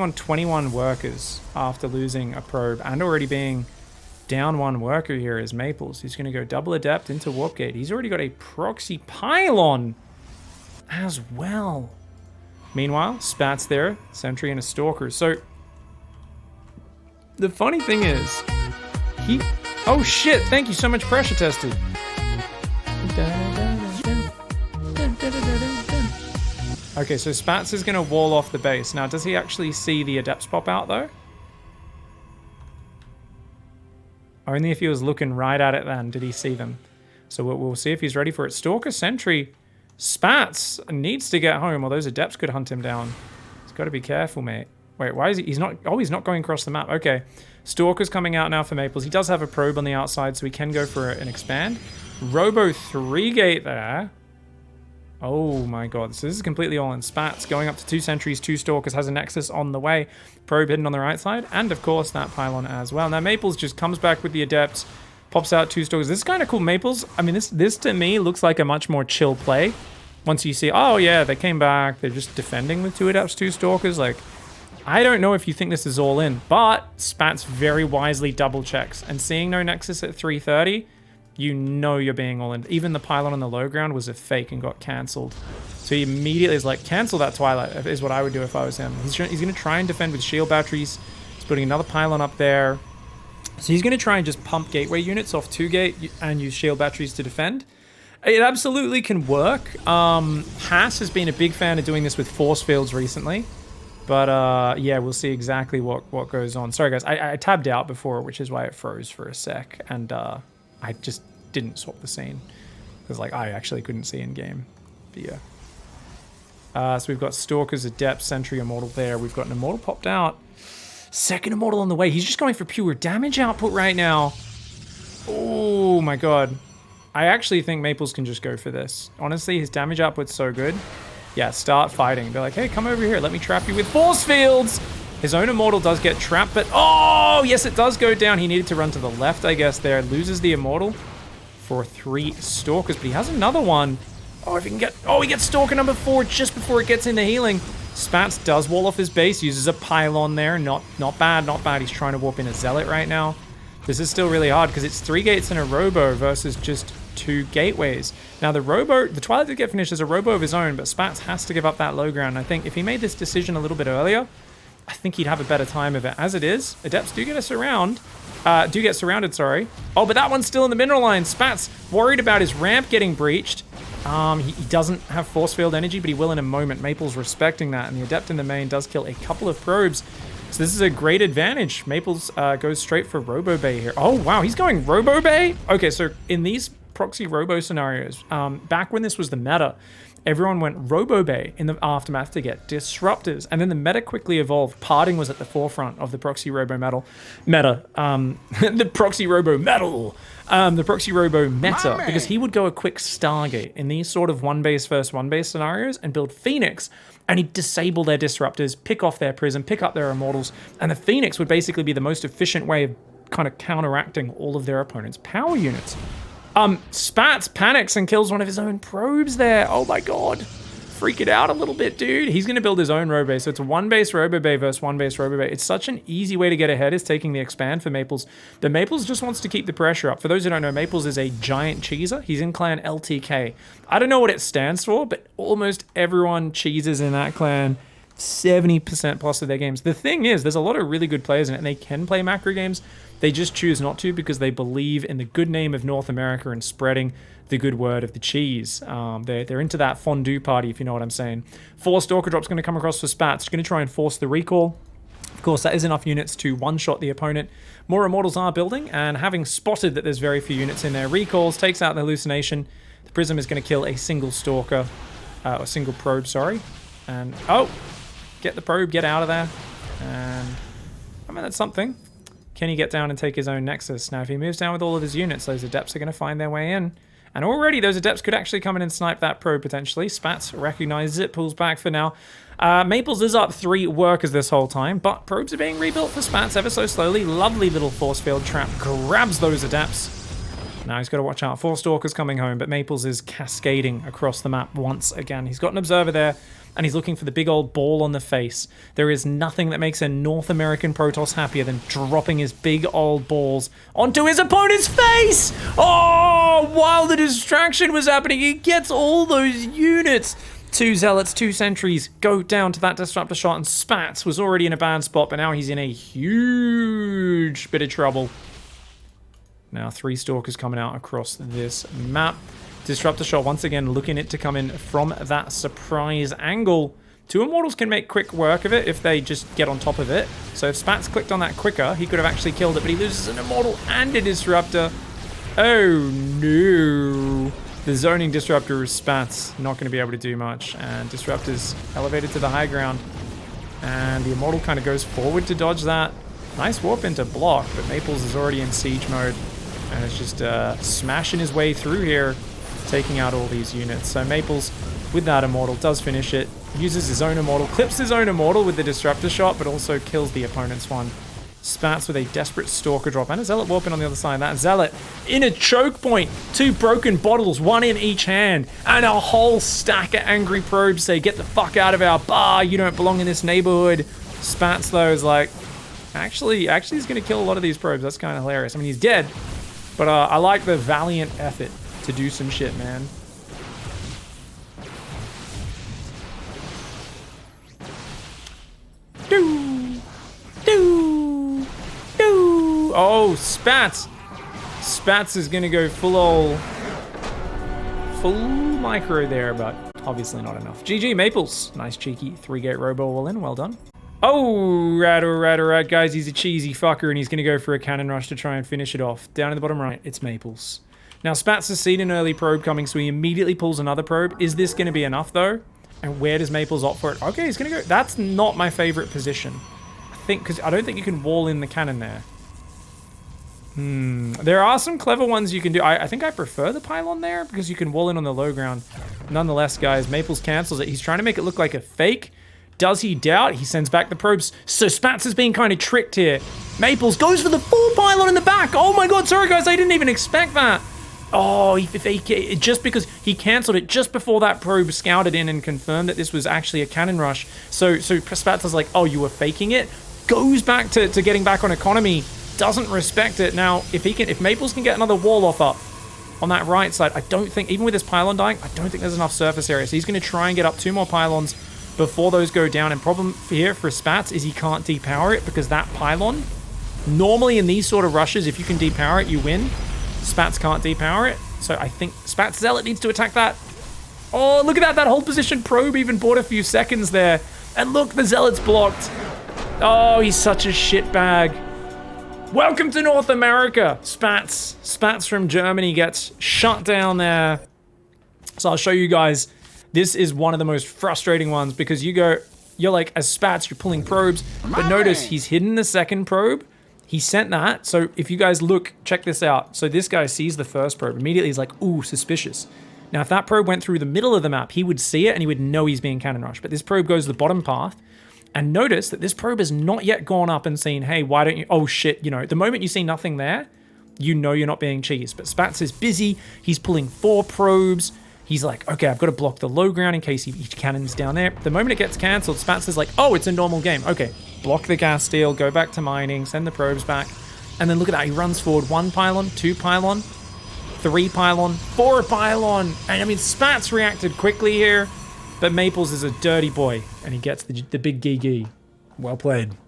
sitting on 21 workers after losing a probe and already being down one worker here is Maplez. He's going to go double adept into warp gate. He's already got a proxy pylon as well. Meanwhile, Spatz there, sentry and a stalker. So the funny thing is, oh shit, thank you so much, pressure tested. Okay, so Spatz is going to wall off the base. Now, does he actually see the adepts pop out, though? Only if he was looking right at it then did he see them. So we'll see if he's ready for it. Stalker sentry. Spatz needs to get home, or those adepts could hunt him down. He's got to be careful, mate. Wait, why is he? He's not... Oh, he's not going across the map. Okay. Stalker's coming out now for Maplez. He does have a probe on the outside, so he can go for an expand. Robo 3-gate there. Oh my god, so this is completely all in Spatz. Going up to 2 sentries, 2 stalkers, has a nexus on the way. Probe hidden on the right side, and of course that pylon as well. Now Maplez just comes back with the adepts, pops out 2 stalkers. This is kind of cool. Maplez, I mean, this to me looks like a much more chill play. Once you see, oh yeah, they came back, they're just defending with 2 adepts, 2 stalkers. Like, I don't know if you think this is all in, but Spatz very wisely double checks. And seeing no nexus at 330, you know you're being all in. Even the pylon on the low ground was a fake and got cancelled. So he immediately is like, cancel that Twilight, is what I would do if I was him. He's going to try and defend with shield batteries. He's putting another pylon up there. So he's going to try and just pump gateway units off 2 gate and use shield batteries to defend. It absolutely can work. Haas has been a big fan of doing this with force fields recently. But yeah, we'll see exactly what goes on. Sorry guys, I tabbed out before, which is why it froze for a sec. And I just didn't swap the scene because like I actually couldn't see in game. But yeah. So we've got Stalkers, Adept, Sentry, Immortal there. We've got an Immortal popped out. Second Immortal on the way. He's just going for pure damage output right now. Oh my god. I actually think Maplez can just go for this. Honestly, his damage output's so good. Yeah, start fighting. They're like, hey, come over here. Let me trap you with force fields. His own Immortal does get trapped, but oh, yes, it does go down. He needed to run to the left, I guess, there. Loses the Immortal for 3 Stalkers, but he has another one. Oh, if he can get... Oh, he gets Stalker number 4 just before it gets into healing. Spatz does wall off his base, uses a pylon there. Not bad, not bad. He's trying to warp in a Zealot right now. This is still really hard because it's 3 gates and a Robo versus just 2 gateways. Now the Robo, the Twilight did get finished as a Robo of his own, but Spatz has to give up that low ground. I think if he made this decision a little bit earlier, I think he'd have a better time of it. As it is, Adepts do get surrounded, sorry. Oh, but that one's still in the mineral line. Spatz worried about his ramp getting breached. He doesn't have force field energy, but he will in a moment. Maplez respecting that, and the Adept in the main does kill a couple of probes. So this is a great advantage. Maplez goes straight for Robo Bay here. Oh, wow, he's going Robo Bay? Okay, so in these proxy Robo scenarios, back when this was the meta, everyone went Robo Bay in the aftermath to get disruptors, and then the meta quickly evolved. Parting was at the forefront of the proxy Robo meta. The proxy Robo meta, because he would go a quick Stargate in these sort of 1-base versus 1-base scenarios and build Phoenix, and he'd disable their disruptors, pick off their prism, pick up their Immortals, and the Phoenix would basically be the most efficient way of kind of counteracting all of their opponent's power units. Spatz panics and kills one of his own probes there. Oh my god. Freak it out a little bit, dude. He's going to build his own Robo. So it's a 1-base Robo Bay versus 1-base Robo Bay. It's such an easy way to get ahead is taking the expand for Maplez. The Maplez just wants to keep the pressure up. For those who don't know, Maplez is a giant cheeser. He's in clan LTK. I don't know what it stands for, but almost everyone cheeses in that clan. 70% plus of their games. The thing is, there's a lot of really good players in it, and they can play macro games. They just choose not to because they believe in the good name of North America and spreading the good word of the cheese. They're into that fondue party, if you know what I'm saying. 4 Stalker Drop's going to come across for Spatz. Going to try and force the recall. Of course, that is enough units to one-shot the opponent. More Immortals are building, and having spotted that there's very few units in there, recalls, takes out the hallucination. The Prism is going to kill a single Stalker, or single probe, sorry. And, oh! Get the probe, get out of there. And, I mean, that's something. Can he get down and take his own Nexus? Now, if he moves down with all of his units, those Adepts are going to find their way in. And already, those Adepts could actually come in and snipe that probe, potentially. Spatz recognizes it, pulls back for now. Maplez is up 3 workers this whole time, but probes are being rebuilt for Spatz ever so slowly. Lovely little force field trap grabs those Adepts. Now he's got to watch out. 4 Stalkers coming home, but Maplez is cascading across the map once again. He's got an observer there, and he's looking for the big old ball on the face. There is nothing that makes a North American Protoss happier than dropping his big old balls onto his opponent's face! Oh, while the distraction was happening, he gets all those units. 2 Zealots, 2 Sentries go down to that disruptor shot, and Spatz was already in a bad spot, but now he's in a huge bit of trouble. Now 3 Stalkers coming out across this map. Disruptor shot once again looking it to come in from that surprise angle. 2 Immortals can make quick work of it if they just get on top of it. So if Spatz clicked on that quicker, he could have actually killed it, but he loses an Immortal and a Disruptor. Oh no. The zoning Disruptor is Spatz. Not going to be able to do much. And Disruptor's elevated to the high ground. And the Immortal kind of goes forward to dodge that. Nice warp into block, but Maplez is already in siege mode. And it's just smashing his way through here, taking out all these units. So Maplez, with that Immortal, does finish it. Uses his own Immortal, clips his own Immortal with the Disruptor shot, but also kills the opponent's one. Spatz with a desperate Stalker drop, and a Zealot warping on the other side. That Zealot in a choke point. 2 broken bottles, 1 in each hand, and a whole stack of angry probes say, get the fuck out of our bar, you don't belong in this neighborhood. Spatz, though, is like, actually he's going to kill a lot of these probes. That's kind of hilarious. I mean, he's dead. But I like the valiant effort to do some shit, man. Doo! Doo! Doo! Oh, Spatz! Spatz is gonna go full micro there, but obviously not enough. GG, Maplez. Nice cheeky 3-gate robo all in. Well done. Oh, right, guys. He's a cheesy fucker, and he's going to go for a cannon rush to try and finish it off. Down in the bottom right, it's Maplez. Now, Spatz has seen an early probe coming, so he immediately pulls another probe. Is this going to be enough, though? And where does Maplez opt for it? Okay, he's going to go... That's not my favorite position. I think, because I don't think you can wall in the cannon there. There are some clever ones you can do. I think I prefer the pylon there, because you can wall in on the low ground. Nonetheless, guys, Maplez cancels it. He's trying to make it look like a fake. Does he doubt? He sends back the probes. So Spatz is being kind of tricked here. Maplez goes for the full pylon in the back. Oh my god, sorry guys, I didn't even expect that. Oh, just because he cancelled it just before that probe scouted in and confirmed that this was actually a cannon rush. So Spatz is like, oh, you were faking it? Goes back to getting back on economy. Doesn't respect it. Now, if Maplez can get another wall off up on that right side, I don't think, even with his pylon dying, I don't think there's enough surface area. So he's going to try and get up 2 more pylons before those go down. And problem here for Spatz is he can't depower it because that pylon, normally in these sort of rushes, if you can depower it, you win. Spatz can't depower it. So I think Spatz Zealot needs to attack that. Oh, look at that. That whole position probe even bought a few seconds there. And look, the Zealot's blocked. Oh, he's such a shitbag. Welcome to North America, Spatz. Spatz from Germany gets shut down there. So I'll show you guys. This is one of the most frustrating ones because you're like, as Spatz, you're pulling probes, but notice he's hidden the second probe. He sent that. So if you guys look, check this out. So this guy sees the first probe. Immediately he's like, ooh, suspicious. Now, if that probe went through the middle of the map, he would see it and he would know he's being cannon rushed. But this probe goes the bottom path. And notice that this probe has not yet gone up and seen, hey, why don't you, oh shit, you know, the moment you see nothing there, you know you're not being cheesed. But Spatz is busy. He's pulling 4 probes. He's like, okay, I've got to block the low ground in case he cannons down there. The moment it gets cancelled, Spatz is like, oh, it's a normal game. Okay, block the gas steel, go back to mining, send the probes back. And then look at that, he runs forward 1 pylon, 2 pylon, 3 pylon, 4 pylon. And I mean, Spatz reacted quickly here, but Maplez is a dirty boy, and he gets the big gee. Well played.